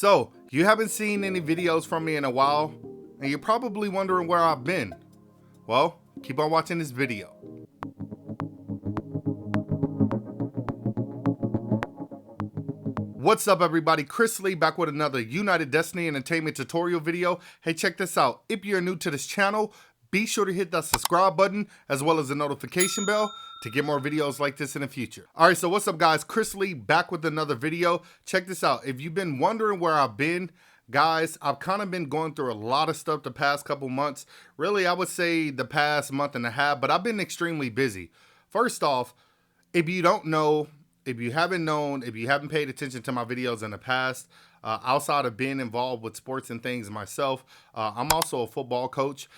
So, you haven't seen any videos from me in a while, and you're probably wondering where I've been. Well, keep on watching this video. What's up, everybody? Chris Lee back with another United Destiny Entertainment tutorial video. Hey, check this out. If you're new to this channel, be sure to hit that subscribe button as well as the notification bell to get more videos like this in the future. All right, so what's up, guys? Chris Lee back with another video. Check this out. If you've been wondering where I've been, guys, I've kind of been going through a lot of stuff the past couple months. Really, I would say the past month and a half, but I've been extremely busy. First off, if you don't know, if you haven't known, if you haven't paid attention to my videos in the past, outside of being involved with sports and things myself, I'm also a football coach.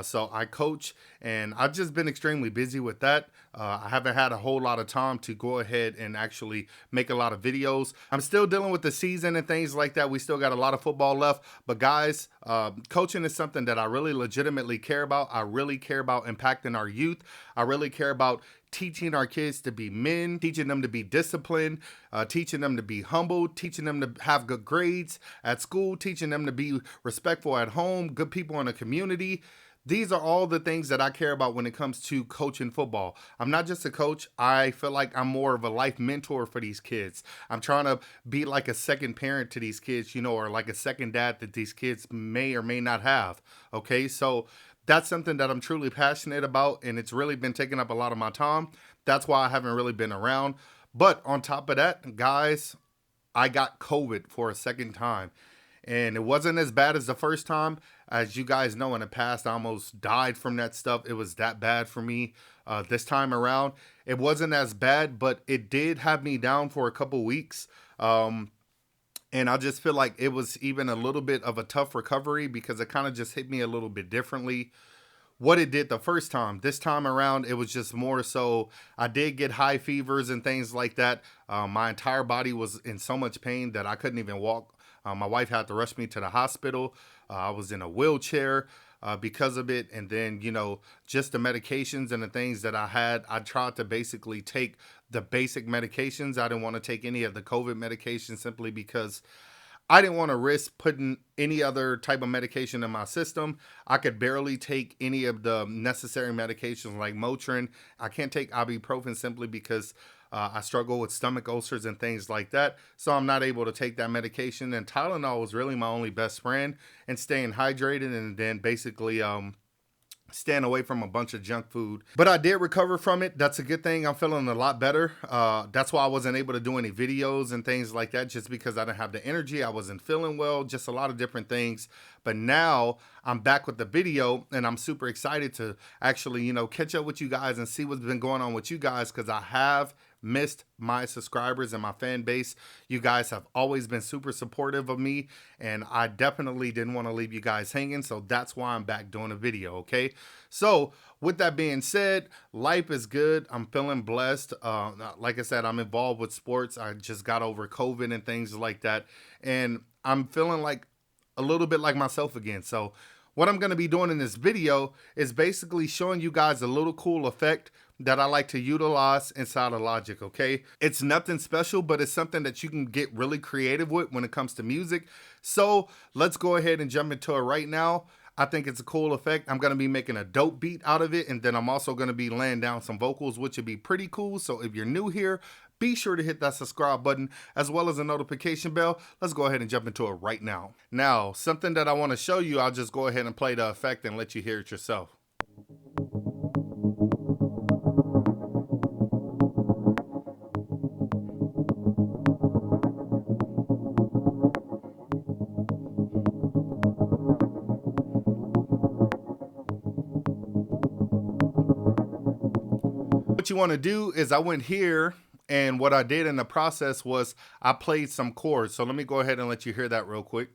So I coach, and I've just been extremely busy with that. I haven't had a whole lot of time to go ahead and actually make a lot of videos. I'm still dealing with the season and things like that. We still got a lot of football left. But guys, coaching is something that I really legitimately care about. I really care about impacting our youth. I really care about teaching our kids to be men, teaching them to be disciplined, teaching them to be humble, teaching them to have good grades at school, teaching them to be respectful at home, good people in the community. These are all the things that I care about when it comes to coaching football. I'm not just a coach. I feel like I'm more of a life mentor for these kids. I'm trying to be like a second parent to these kids, or like a second dad that these kids may or may not have. Okay, so that's something that I'm truly passionate about, and it's really been taking up a lot of my time. That's why I haven't really been around. But on top of that, guys, I got COVID for a second time. And it wasn't as bad as the first time. As you guys know, in the past, I almost died from that stuff. It was that bad for me. This time around, it wasn't as bad, but it did have me down for a couple weeks. And I just feel like it was even a little bit of a tough recovery because it kind of just hit me a little bit differently what it did the first time. This time around, it was just more so I did get high fevers and things like that. My entire body was in so much pain that I couldn't even walk. My wife had to rush me to the hospital. I was in a wheelchair because of it. And then, just the medications and the things that I had, I tried to basically take the basic medications. I didn't want to take any of the COVID medications simply because I didn't want to risk putting any other type of medication in my system. I could barely take any of the necessary medications like Motrin. I can't take ibuprofen simply because I struggle with stomach ulcers and things like that. So I'm not able to take that medication. And Tylenol was really my only best friend, and staying hydrated, and then basically staying away from a bunch of junk food. But I did recover from it. That's a good thing. I'm feeling a lot better. That's why I wasn't able to do any videos and things like that, just because I didn't have the energy. I wasn't feeling well, just a lot of different things. But now I'm back with the video, and I'm super excited to actually, catch up with you guys and see what's been going on with you guys, because I have missed my subscribers and my fan base. You guys have always been super supportive of me, and I definitely didn't want to leave you guys hanging, so that's why I'm back doing a video. Okay, so with that being said, life is good. I'm feeling blessed. Like I said, I'm involved with sports. I just got over COVID and things like that, and I'm feeling like a little bit like myself again. So what I'm going to be doing in this video is basically showing you guys a little cool effect that I like to utilize inside of Logic, okay? It's nothing special, but it's something that you can get really creative with when it comes to music. So let's go ahead and jump into it right now. I think it's a cool effect. I'm going to be making a dope beat out of it, and then I'm also going to be laying down some vocals, which would be pretty cool. So if you're new here, be sure to hit that subscribe button as well as the notification bell. Let's go ahead and jump into it right now. Now, something that I want to show you, I'll just go ahead and play the effect and let you hear it yourself. What you want to do is I went here, and what I did in the process was I played some chords. So let me go ahead and let you hear that real quick.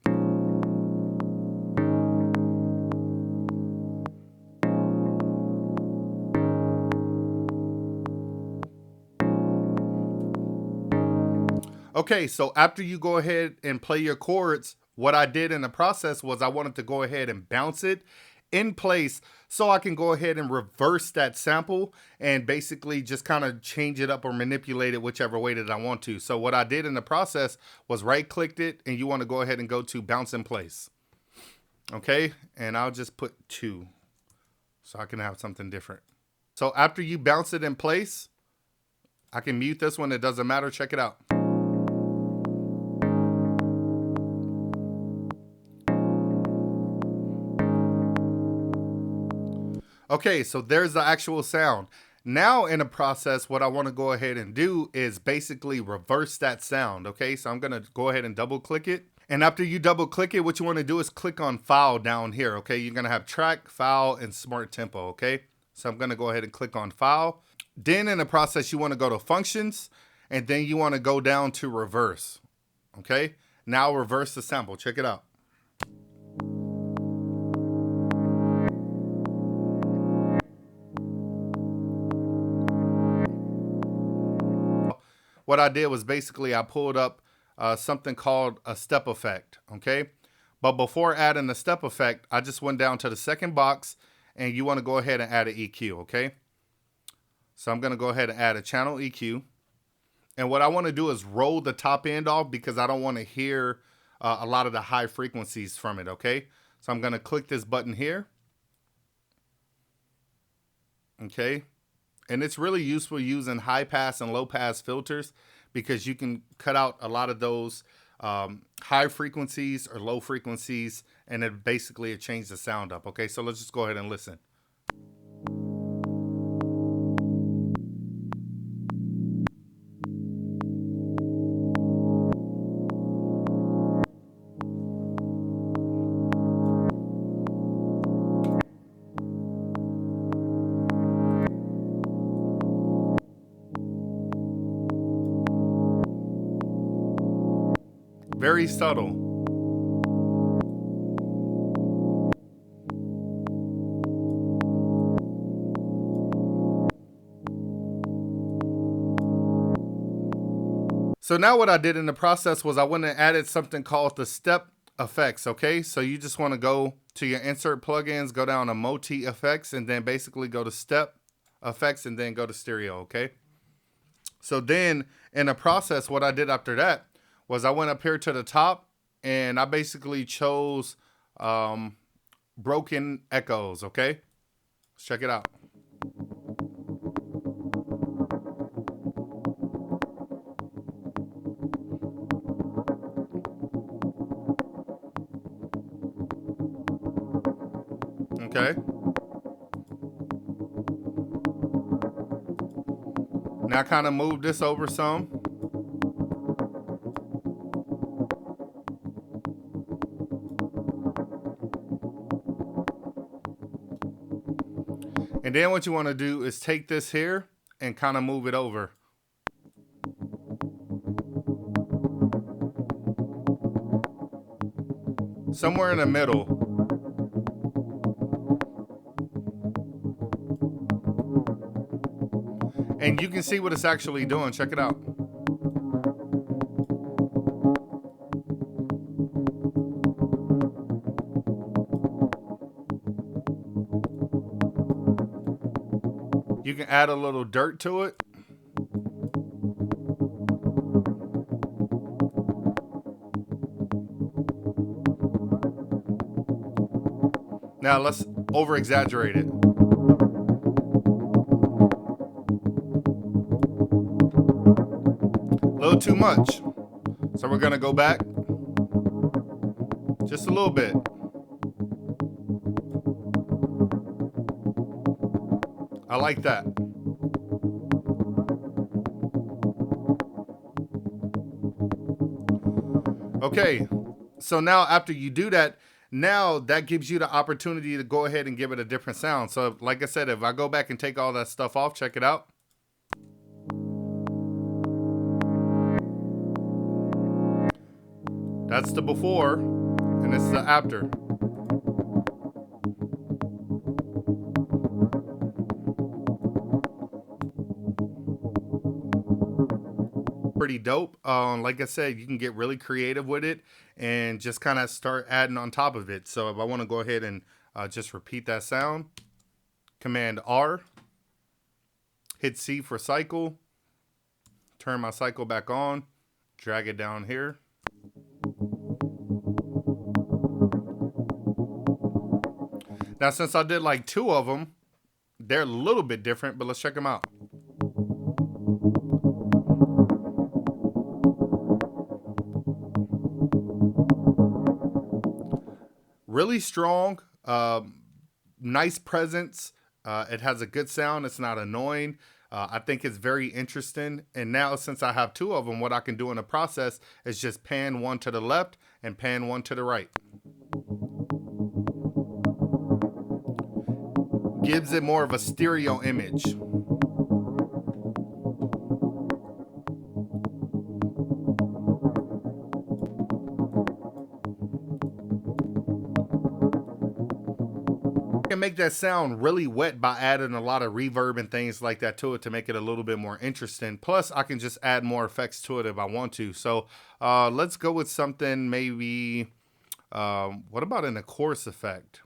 Okay, so after you go ahead and play your chords, what I did in the process was I wanted to go ahead and bounce it in place so I can go ahead and reverse that sample and basically just kind of change it up or manipulate it whichever way that I want to. So what I did in the process was right-clicked it, and you want to go ahead and go to bounce in place. Okay, and I'll just put 2 so I can have something different. So after you bounce it in place, I can mute this one, it doesn't matter, check it out. Okay, so there's the actual sound. Now in the process, what I want to go ahead and do is basically reverse that sound, okay? So I'm gonna go ahead and double click it. And after you double click it, what you want to do is click on file down here, okay? You're gonna have track, file, and smart tempo, okay? So I'm gonna go ahead and click on file. Then in the process, you want to go to functions, and then you want to go down to reverse, okay? Now reverse the sample, check it out. What I did was basically I pulled up something called a step effect, okay? But before adding the step effect, I just went down to the second box, and you want to go ahead and add an EQ, okay? So I'm going to go ahead and add a channel EQ. And what I want to do is roll the top end off because I don't want to hear a lot of the high frequencies from it, okay? So I'm going to click this button here. Okay. And it's really useful using high pass and low pass filters because you can cut out a lot of those high frequencies or low frequencies, and it basically changes the sound up. Okay, so let's just go ahead and listen. Very subtle. So now what I did in the process was I went and added something called the step effects, okay? So you just want to go to your insert plugins, go down to multi effects, and then basically go to step effects and then go to stereo, okay? So then in the process, what I did after that was I went up here to the top and I basically chose broken echoes, okay? Let's check it out. Okay. Now kind of move this over some. And then what you want to do is take this here and kind of move it over. Somewhere in the middle. And you can see what it's actually doing. Check it out. You can add a little dirt to it. Now let's over exaggerate it. A little too much. So we're gonna go back just a little bit. I like that. Okay, so now after you do that, now that gives you the opportunity to go ahead and give it a different sound. So like I said, if I go back and take all that stuff off, check it out. That's the before, and this is the after. Pretty dope. Like I said, you can get really creative with it and just kind of start adding on top of it. So if I want to go ahead and just repeat that sound. Command R, hit C for cycle, turn my cycle back on, drag it down here. Now, since I did like 2 of them, they're a little bit different, but let's check them out. Really strong, nice presence. It has a good sound. It's not annoying. I think it's very interesting. And now, since I have 2 of them, what I can do in the process is just pan one to the left and pan one to the right. Gives it more of a stereo image. Can make that sound really wet by adding a lot of reverb and things like that to it to make it a little bit more interesting. Plus, I can just add more effects to it if I want to. So let's go with something maybe, what about in a chorus effect?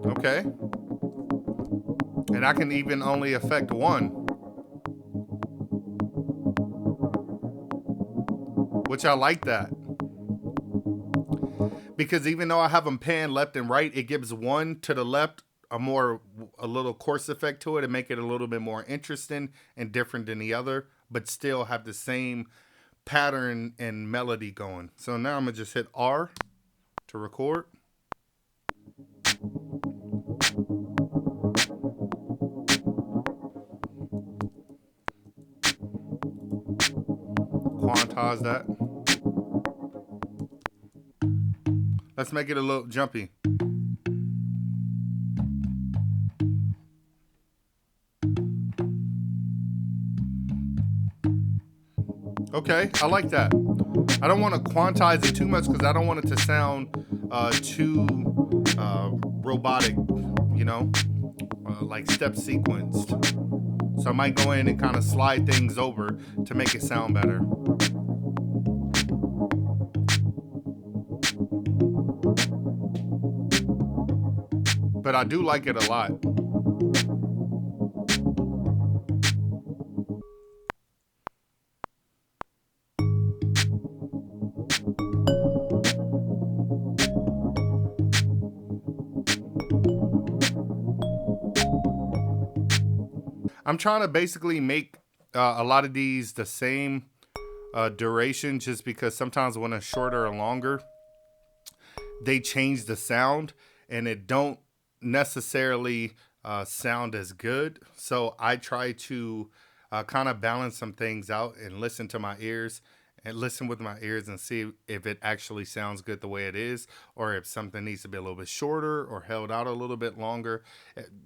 Okay. And I can even only affect one, which I like that. Because even though I have them panned left and right, it gives one to the left a little coarse effect to it and make it a little bit more interesting and different than the other, but still have the same pattern and melody going. So now I'm gonna just hit R to record. Quantize that. Let's make it a little jumpy. Okay, I like that. I don't want to quantize it too much because I don't want it to sound too robotic, you know, like step sequenced. So I might go in and kind of slide things over to make it sound better. But I do like it a lot. I'm trying to basically make a lot of these the same duration, just because sometimes when it's shorter or longer, they change the sound and it don't necessarily sound as good. So I try to kind of balance some things out and listen to my ears and listen with my ears and see if it actually sounds good the way it is, or if something needs to be a little bit shorter or held out a little bit longer.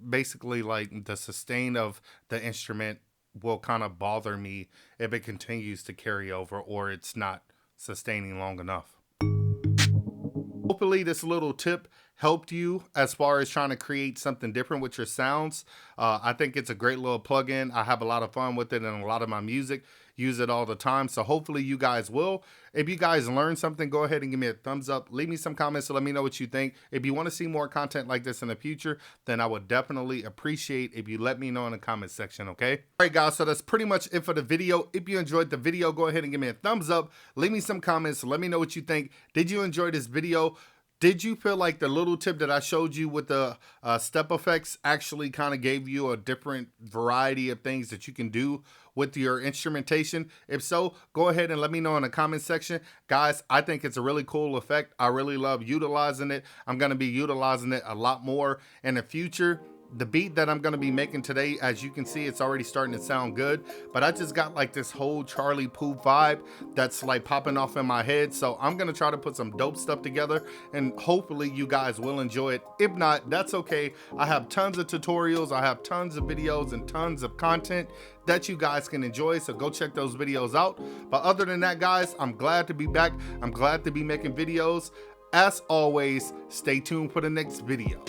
Basically, like the sustain of the instrument will kind of bother me if it continues to carry over or it's not sustaining long enough. Hopefully this little tip helped you as far as trying to create something different with your sounds. I think it's a great little plugin. I have a lot of fun with it, and a lot of my music use it all the time. So hopefully you guys will. If you guys learned something, go ahead and give me a thumbs up. Leave me some comments to let me know what you think. If you want to see more content like this in the future, then I would definitely appreciate if you let me know in the comment section, okay? All right, guys, so that's pretty much it for the video. If you enjoyed the video, go ahead and give me a thumbs up. Leave me some comments to let me know what you think. Did you enjoy this video? Did you feel like the little tip that I showed you with the step effects actually kind of gave you a different variety of things that you can do with your instrumentation? If so, go ahead and let me know in the comment section. Guys, I think it's a really cool effect. I really love utilizing it. I'm going to be utilizing it a lot more in the future. The beat that I'm going to be making today, as you can see, it's already starting to sound good, but I just got like this whole Charlie Puth vibe that's like popping off in my head. So I'm going to try to put some dope stuff together, and hopefully you guys will enjoy it. If not, that's okay. I have tons of tutorials. I have tons of videos and tons of content that you guys can enjoy. So go check those videos out. But other than that, guys, I'm glad to be back. I'm glad to be making videos. As always, stay tuned for the next video.